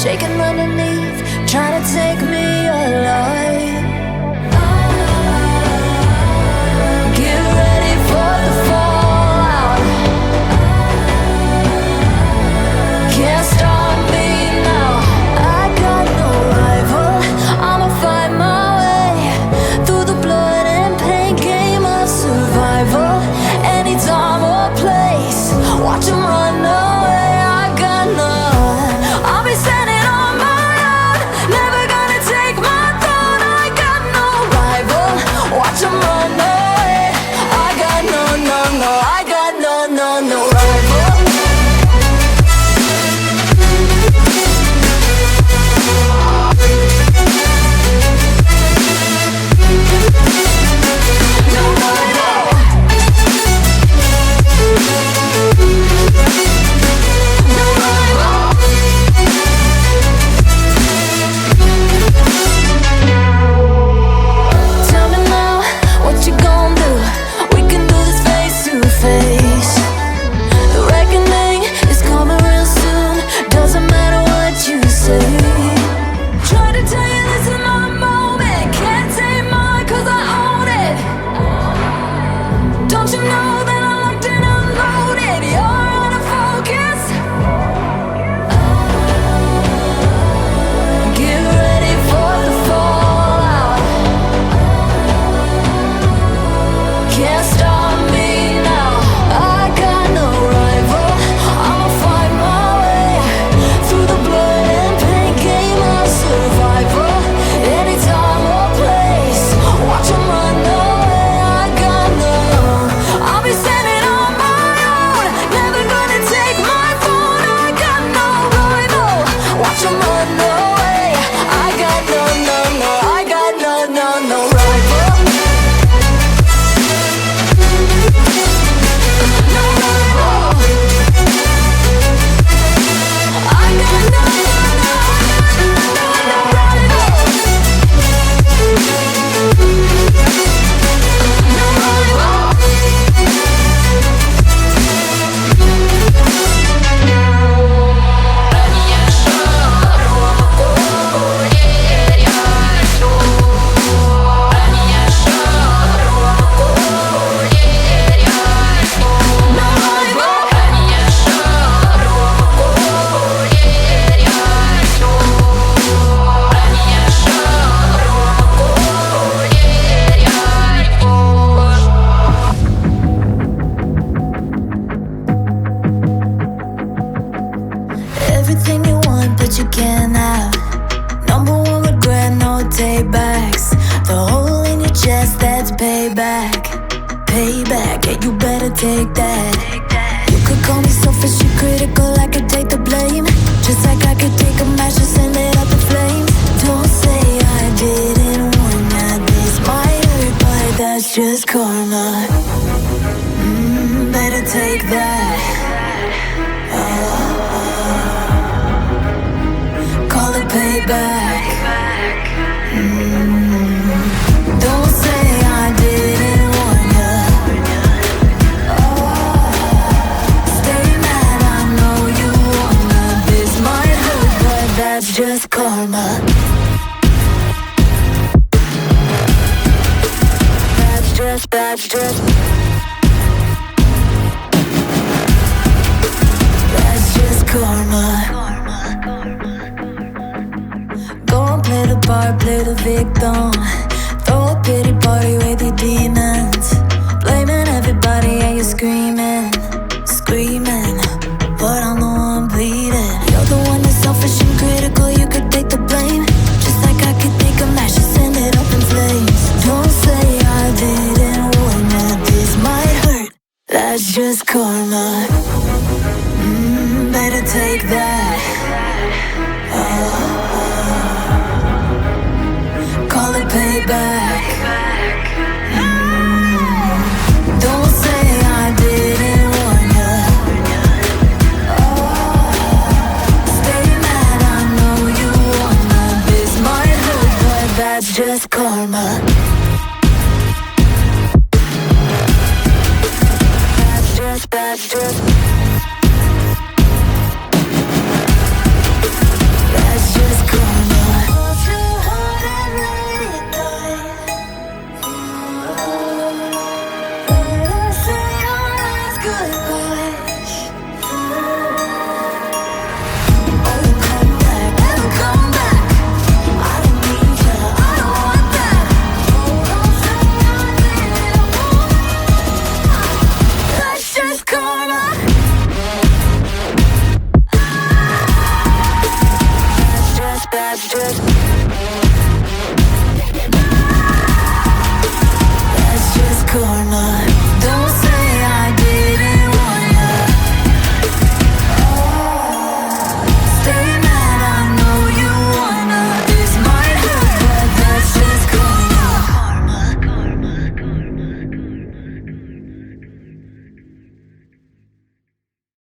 shaking underneath, trying to take me alive. Get ready for the fallout. Can't stop me now. I got no rival. I'ma find my way through the blood and pain game of survival. Any time or place, watch 'em run away. I got none. I'll be standing on my own, never gonna take my throne. I got no rival. Watch 'em run away. I got no, no, no. I got no, no, no rival. Everything you want, but you can't have. Number one regret, no taybacks. The hole in your chest, that's payback. Payback, yeah, you better take that. You could call me selfish and critical, I could take the blame. Just like I could take a match and send it up in flames. Don't say I didn't warn that this might hurt, but that's just karma. Better take that. Call it payback. Don't say I didn't warn ya. Stay mad, I know you wanna. This might hurt, but that's just karma. That's just That's just karma. Go and play the part, play the victim. Throw a pity party with your demons. Blaming everybody and you're screaming, screaming, but I'm the one bleeding. You're the one that's selfish and critical, you could take the blame. Just like I could take a match and send it up in flames. Don't say I didn't warn you, this might hurt. That's just karma. Better take that. Call it payback. Don't say I didn't warn ya. Stay mad, I know you wanna. This might hurt, but that's just karma. That's just